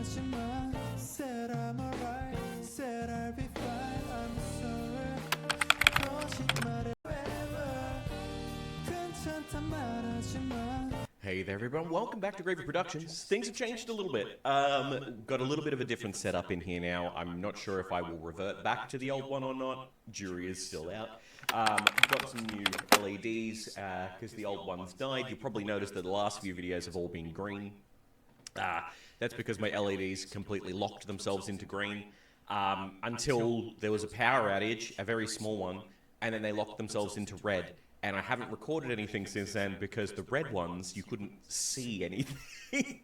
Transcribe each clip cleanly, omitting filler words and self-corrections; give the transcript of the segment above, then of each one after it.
Hey there everyone, welcome back to Gravy Productions. Things have changed a little bit. Got a little bit of a different setup in here now. I'm not sure if I will revert back to the old one or not. Jury is still out. Got some new LEDs because the old ones died. You'll probably notice that the last few videos have all been green. That's because my LEDs completely locked themselves into green until there was a power outage, a very small one, and then they locked themselves into red. And I haven't recorded anything since then because the red ones, you couldn't see anything.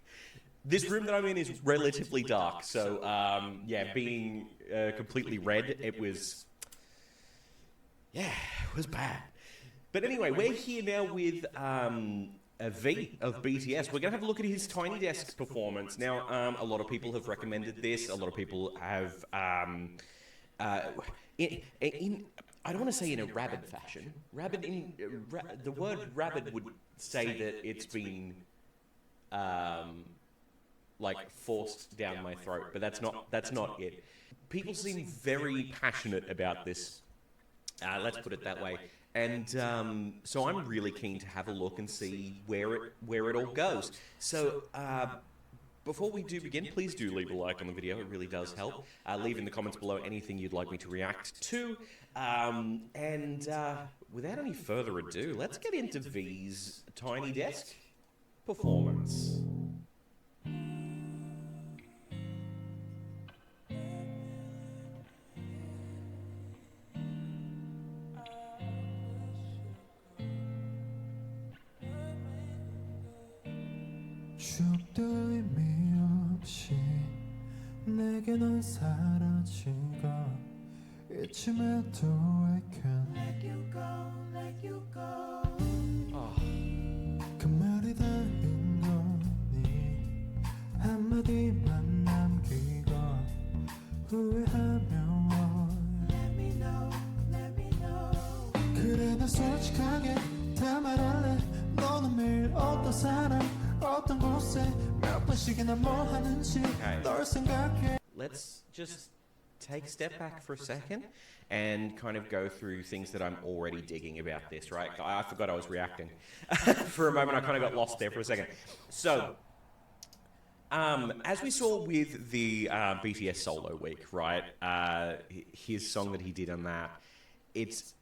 This room that I'm in is relatively dark, so yeah, being completely red, it was bad. But anyway, we're here now with a V of BTS. We're going to have a look at his Tiny Desk performance. Now, a lot of people have recommended this. A lot of people have, I don't want to say in a rabid fashion. The word rabid would say that it's been like forced down my throat, but that's not it. People seem very passionate about this. Let's put it that way. And so I'm really keen to have a look and see where it all goes. So before we do begin, please do leave a like on the video. It really does help. Leave in the comments below anything you'd like me to react to. And without any further ado, let's get into V's Tiny Desk performance. 추억도 의미 없이 내게 넌 사라진 것 이쯤에도 I can let you go 그 말이 다인 거니 한마디만 남기고 후회하면 let me know 그래 난 솔직하게 다 말할래 너는 매일 어떤 사람 어떤 곳에 몇 번씩이나 뭐 하는지 널 생각해. Let's just take a step back for a second and kind of go through things that I'm already digging about this, right? I forgot I was reacting. For a moment, I kind of got lost there for a second. So, as we saw with the BTS solo week, right? His song that he did on that, it's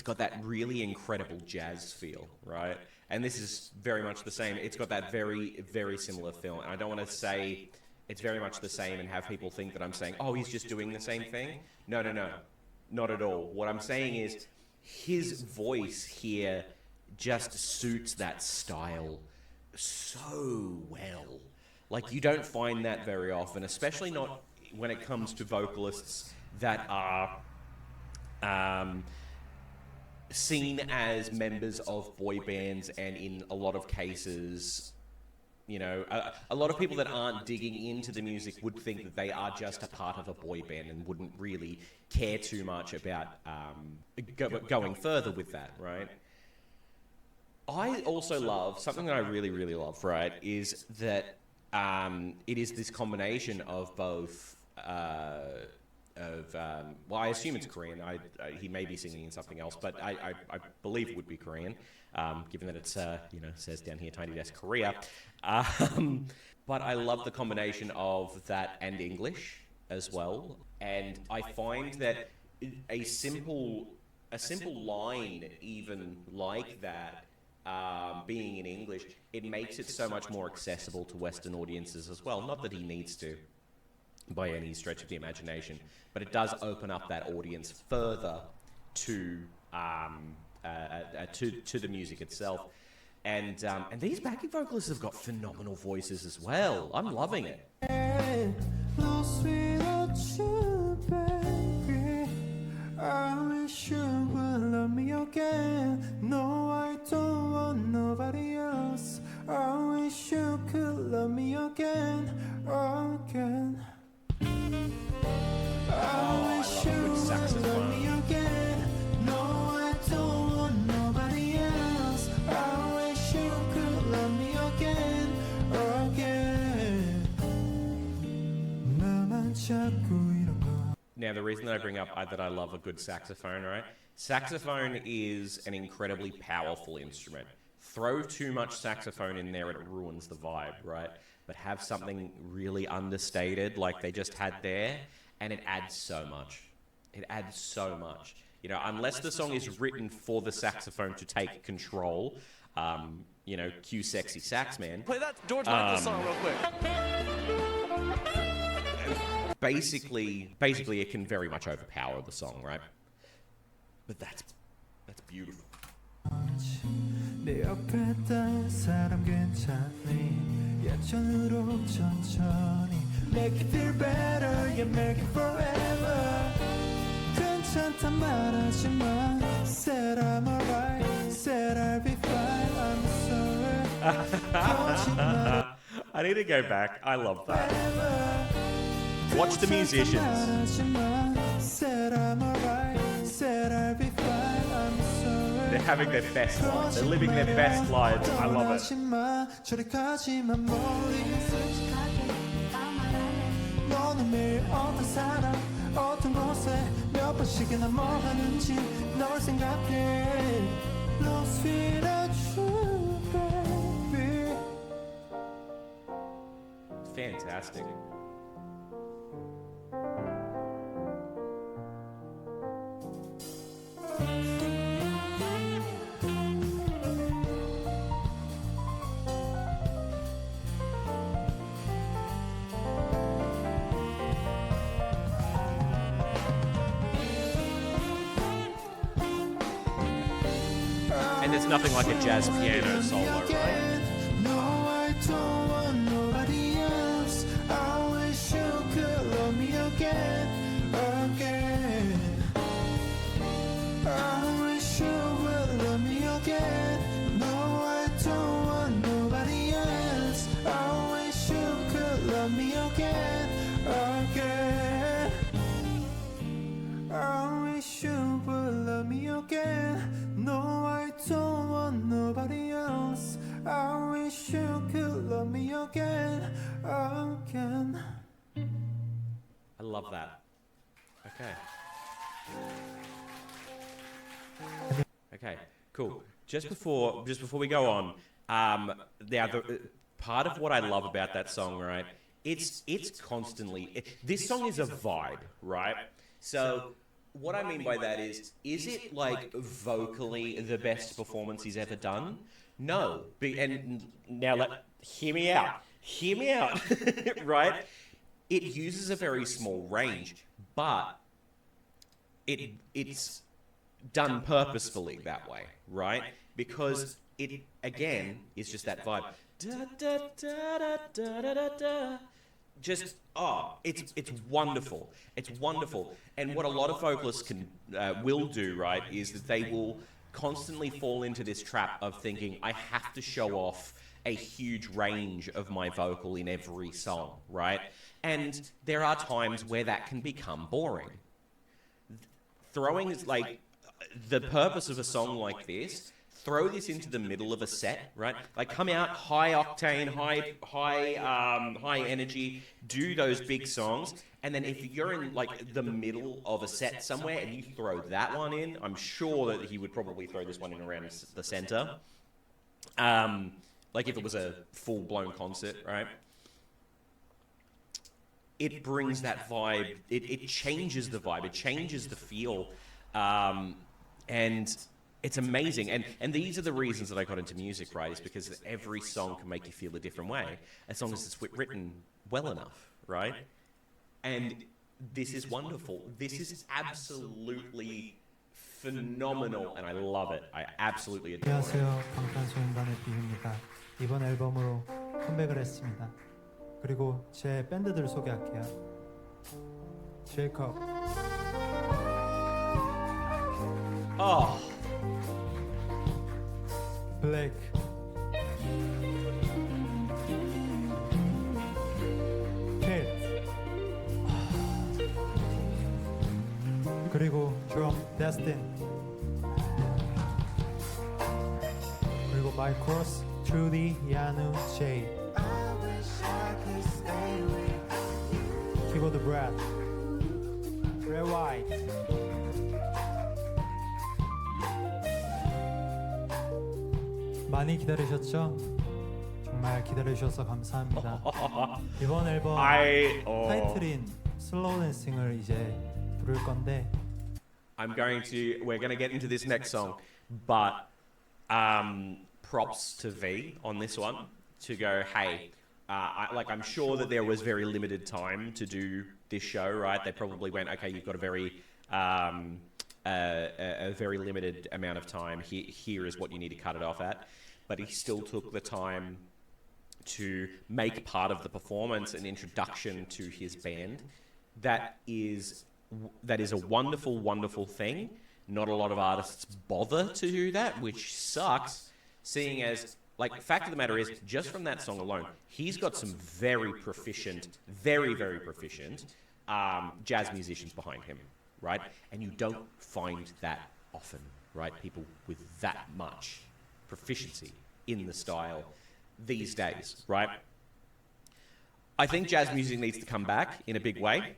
got that really incredible jazz feel, right? And this is very much the same. It's got that very, very similar feel. And I don't want to say it's very much the same and have people think that I'm saying, oh, he's just doing the same thing. No. Not at all. What I'm saying is his voice here just suits that style so well. Like, you don't find that very often, especially not when it comes to vocalists that are seen as members of boy bands, and in a lot of cases, you know, a lot of people that aren't digging into the music would think that they are just a part of a boy band and wouldn't really care too much about going further with that, right? I also love, something that I really, really love, right, is that it is this combination of both well, I assume it's Korean. He may be singing in something else, but I believe it would be Korean, given that it's, you know, says down here, Tiny Desk Korea. But I love the combination of that and English as well. And I find that a simple line, even like that, being in English, it makes it so much more accessible to Western audiences as well. Not that he needs to, by any stretch of the imagination, but it does open up that audience further to the music itself. And these backing vocalists have got phenomenal voices as well. I'm loving it. Lost without you, baby. I wish you would love me again. No, I don't want nobody else. I wish you could love me again, again. I wish you would love me again. No, I don't want nobody else. I wish you could love me again, again. Now, the reason that I bring up that I love a good saxophone, right? Saxophone is an incredibly powerful instrument. Throw too much saxophone in there and it ruins the vibe, right? But have something really understated like they just had there, and it adds so much. It adds so much. You know, unless the song is written for the saxophone to take control, you know, cue sexy sax man. Play that George Michael song real quick. Basically, it can very much overpower the song, right? But that's beautiful. 내 옆에 있던 사람 괜찮니 예전으로 천천히 Make it feel better, yeah make it forever 괜찮단 말하지마 Said I'm alright, said I'll be fine I'm sorry I need to go back. I love that. Watch the musicians. Said I'm alright, said I'll be fine I'm sorry They're having their best lives. They're living their best lives. I love it. 저리 가지마 멀리 너는 매일 어떤 사람 어떤 곳에 몇 번씩이나 뭐 하는지 널 생각해 Lost without you baby Fantastic. And there's nothing like a jazz piano solo, right? No, I don't want nobody else I wish you could love me again I wish you would love me again No, I don't want nobody else I wish you could love me again I wish you would love me again No, I don't want nobody else I wish you could love me again I love that. Okay, cool. Just before we go on, now the part of what I love about that song, right? It's constantly this song is a vibe, right? So what I mean by that is it like vocally the best performance he's ever done? No. And now hear me out, right? It uses a very small range, but it's done purposefully that way, right? Because it, again, is just that vibe. Da, da, da, da, da, da, da, da. Just, it's wonderful. It's wonderful. And what a lot of vocalists will do, right, is that they will constantly fall into this trap of thinking, I have to show off a huge range of my vocal in every song, right? And there are times where that can become boring. Throwing, like, the purpose of a song like this, throw this into the middle of a set, right? Like, come out high octane, high energy, do those big songs, and then if you're in like the middle of a set somewhere and you throw that one in, I'm sure that he would probably throw this one in around the center. Like if it was a full-blown concert, right? It brings that vibe. It changes the vibe. It changes the feel, and it's amazing. And these are the reasons that I got into music, right? Is because every song can make you feel a different way, as long as it's written well enough, right? And this is wonderful. This is absolutely phenomenal, and I love it. I absolutely adore it. 안녕하세요. 방탄소년단의 비입니다. 이번 앨범으로 컴백을 했습니다. 그리고 제 밴드들 소개할게요. 제이콥, Oh, 블레이크, 캣, 그리고 드럼 데스틴, 그리고 마이 코러스 트루디, 야누, 제이, 키보드 브래드, Rewind. 많이 기다리셨죠? 정말 기다려주셔서 감사합니다. 이번 앨범 타이틀인 슬로우 댄싱을 이제 부를 건데 we're going to get into this next song, but props to V on this one to go, hey, I'm sure that there was very limited time to do this show, right? They probably went, okay, you've got a very limited amount of time. Here is what you need to cut it off at. But he still took the time to make part of the performance an introduction to his band. That is a wonderful, wonderful thing. Not a lot of artists bother to do that, which sucks, seeing as, fact of the matter is, just from that song alone, he's got some very proficient, very, very proficient jazz musicians behind him, right? And you don't find that often, right? People with that much proficiency in the style these days, right? I think jazz music needs to come back in a big way.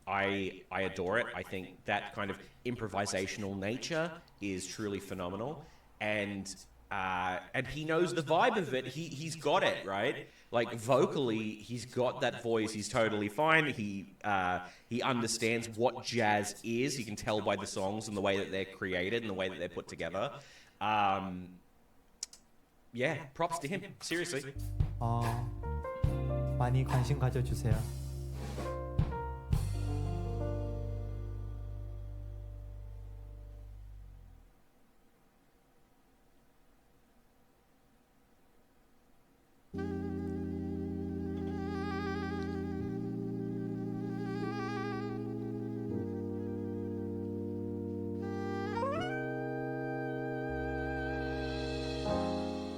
I adore it. I think that kind of improvisational nature is truly phenomenal, and he knows the vibe of it. He's got it, right? Vocally, he's got that voice. He's totally fine. He understands what jazz is. You can tell by the songs and the way that they're created and the way that they're put together. Yeah, props to him. Seriously. 많이 관심 가져주세요.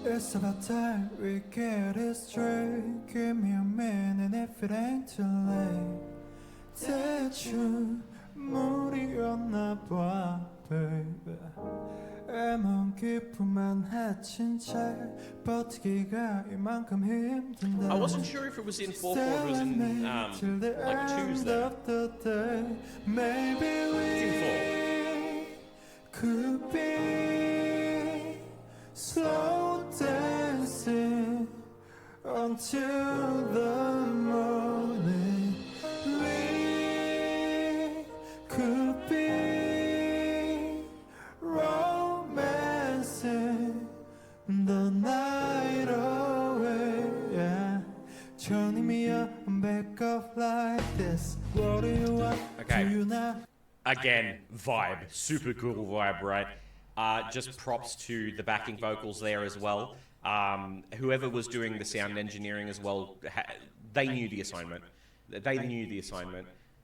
It's about time we get it straight. Give me a minute if it ain't too late. 대충 무리였나 봐, baby. 애먼 기쁨만 해친 채 버티기가 이만큼 힘든데. I wasn't sure if it was in 4/4 or it was in twos there. Maybe It's in 4. we could be slow dancing until the morning. We could be romancing the night away. Yeah, turning me on back up like this. What do you want? Okay. Do you not? Again, vibe. Super cool vibe, right? Just props to the backing vocals there as well. Whoever was doing the sound engineering as well, they knew the assignment.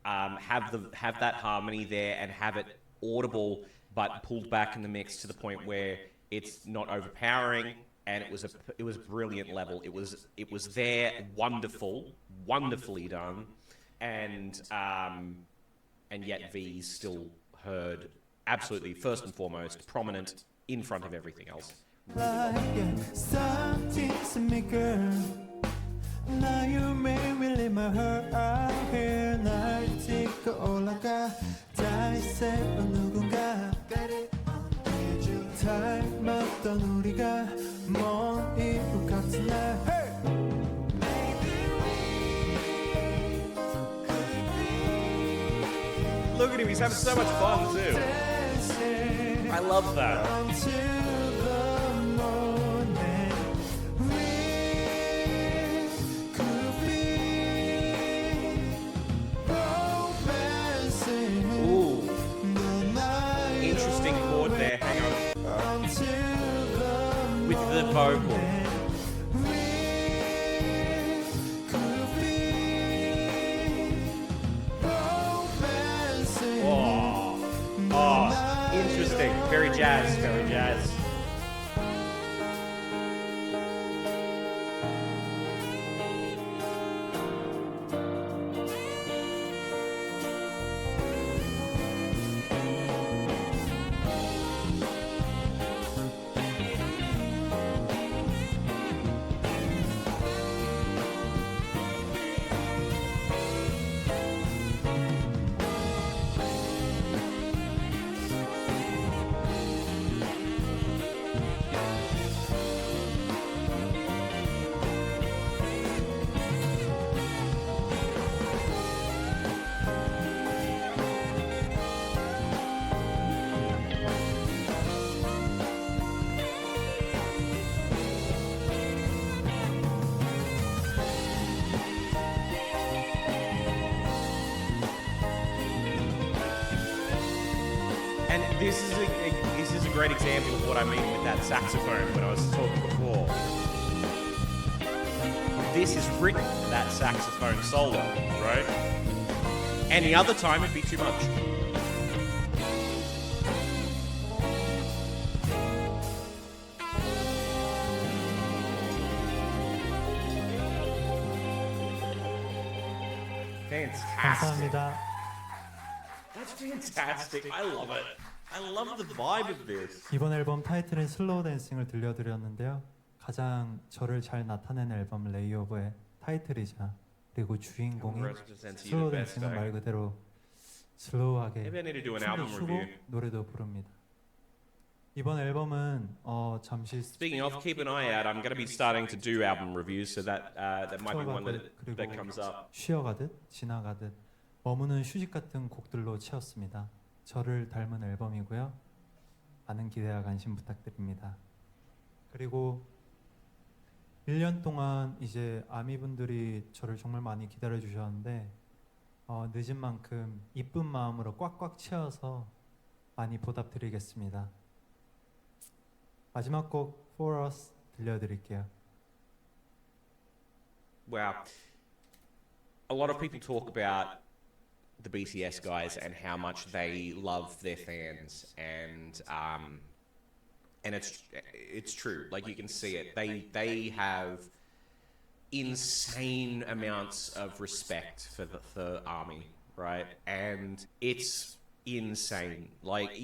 Have that harmony there and have it audible, but pulled back in the mix to the point where it's not overpowering, and it was brilliant level. It was there, wonderfully done, and yet V's still heard absolutely first and foremost prominent in front of everything else. Something to me, girl. Now you made me leave my heart out here. 날 찍고 올라가. 다시 누군가 닮았던 우리가 먼 이웃 같은 날. Look at him, he's having so much fun too. I love that. Ooh. Interesting chord there, hang on. With the vocal. Interesting. Very jazz, very jazz. And this is a great example of what I mean with that saxophone when I was talking before. This is written for that saxophone solo, right? Any other time it'd be too much. Fantastic. 감사합니다. That's fantastic. I love it. I love the vibe of this. 이번 앨범 타이틀은 슬로우 댄싱을 들려드렸는데요. 가장 저를 잘 나타내는 앨범 레이오버의 타이틀이자 그리고 주인공이 슬로우 댄싱은 말 그대로 슬로우하게 Maybe I need to do an 춤도 album 추고 review. 노래도 부릅니다. 이번 앨범은 잠시 Speaking of, keep an eye out. I'm going to be starting to do album reviews, so that might be one that comes up. 쉬어가듯 지나가듯 머무는 휴식 같은 곡들로 채웠습니다. 저를 닮은 앨범이고요. 많은 기대와 관심 부탁드립니다. 그리고 1년 동안 이제 아미분들이 저를 정말 많이 기다려 주셨는데 늦은 만큼 이쁜 마음으로 꽉꽉 채워서 많이 보답드리겠습니다. 마지막 곡 For Us 들려드릴게요. Wow. A lot of people talk about the BTS guys and how much they love their fans, and it's true. Like, you can see it. They have insane amounts of respect for the ARMY, right? And it's insane. Like,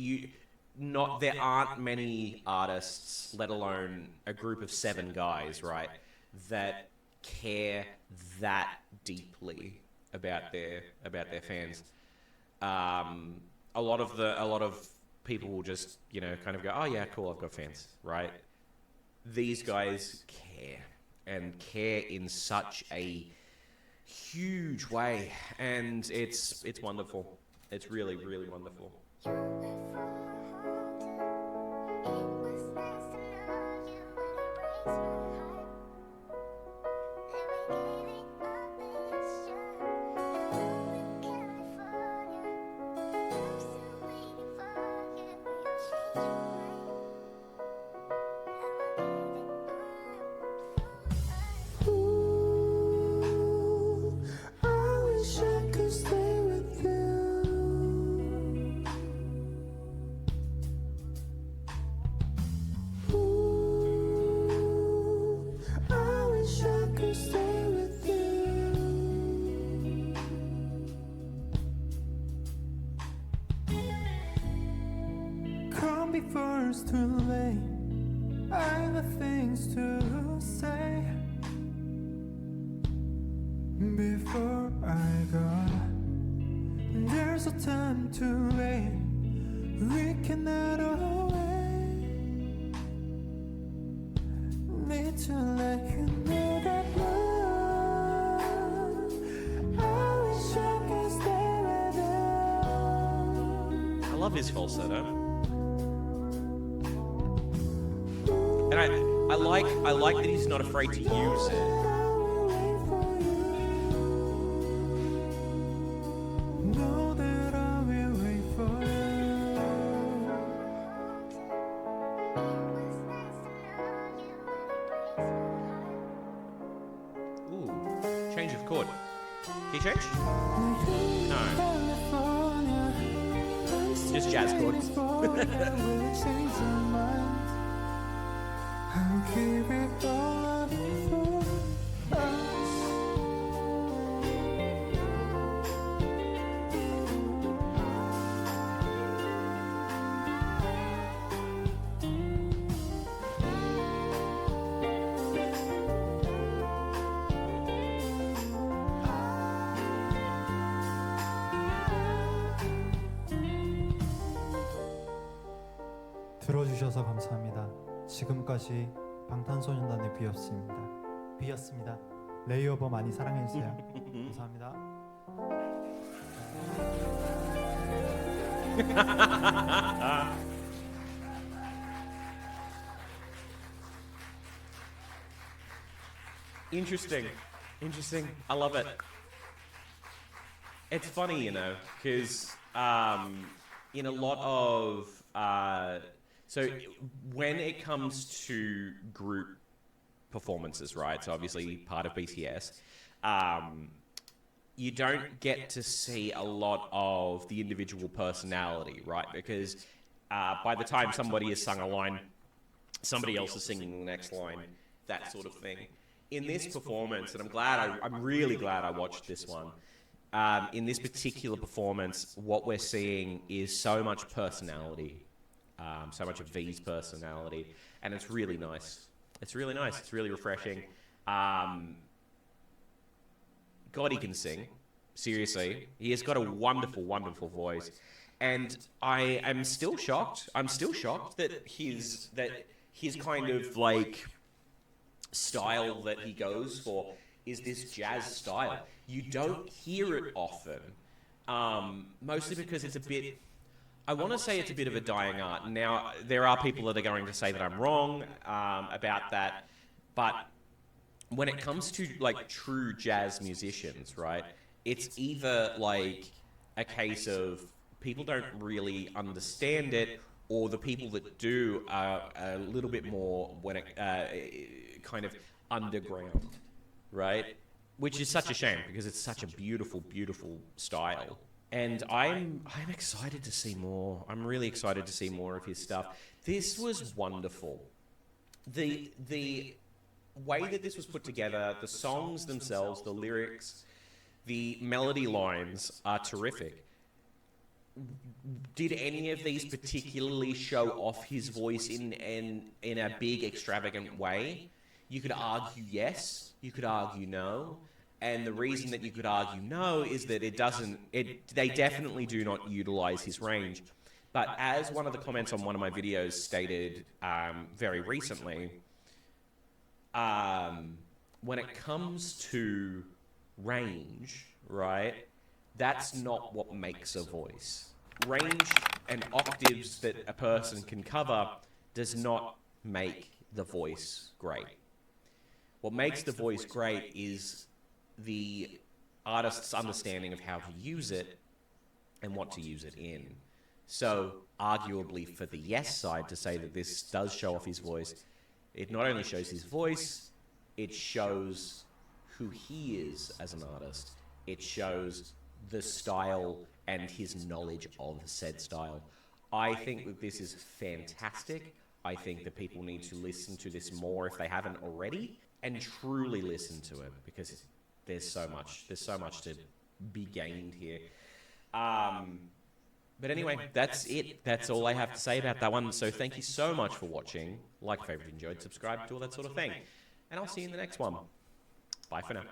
there aren't many artists, let alone a group of 7 guys, right, that care that deeply about their fans. A lot of people will just, kind of go, oh yeah, cool, I've got fans, right? These guys care in such a huge way, and it's wonderful. It's really, really wonderful. Before it's too late, I got things to say. Before I go, there's a time to wait. We cannot away. Need to let you know that love, I wish I could stay with you. I love his falsetto. And I like that he's not afraid to use it. Ooh, change of chord. Can you change? No. Just jazz chords. I'll give it all up for us. 들어주셔서 감사합니다. 지금까지 방탄소년단의 비였습니다. 레이오버 많이 사랑해주세요. 감사합니다. Interesting. I love it. It's funny, because in a lot of so when it comes to group performances, right? So obviously part of BTS, you don't get to see a lot of the individual personality, right? Because by the time somebody has sung a line, somebody else is singing the next line, that sort of thing. In this performance, and I'm really glad I watched this one. In this particular performance, what we're seeing is so much personality, so much of V's personality, and it's really nice. It's really nice. It's really refreshing. God, he can sing. Seriously, he has got a wonderful, wonderful voice, and I am still shocked. I'm still shocked that his kind of like style that he goes for is this jazz style. You don't hear it often, mostly because it's a bit, I want to say it's a bit of a dying art. Now, there are people that are going to say that I'm wrong about that, but when it comes to like true jazz musicians, right, it's either like a case of people don't really understand it, or the people that do are a little bit more when it kind of underground, right? Which is such a shame because it's such a beautiful, beautiful style. And I'm excited to see more. I'm really excited to see more of his stuff. This was wonderful. The way that this was put together, the songs themselves, the lyrics, the melody lines are terrific. Did any of these particularly show off his voice in a big, extravagant way? You could argue yes, you could argue no. And the reason that you could argue no is that they definitely do not utilize his range. But as one of the comments on one of my videos stated very recently, when it comes to range, right, that's not what makes a voice. Range and octaves that a person can cover does not make the voice great. What makes the voice great is the artist's understanding of how to use it and what to use it in. So, arguably, for the yes side to say that this does show off his voice, it not only shows his voice, it shows who he is as an artist. It shows the style and his knowledge of said style. I think that this is fantastic. I think that people need to listen to this more if they haven't already, and truly listen to it, because there's so much to be gained here. But anyway, that's it. That's all I have to say about that one. So thank you so much for watching. Like, if you enjoyed, subscribe, do all that sort of thing. And I'll see you in the next one. Bye for now.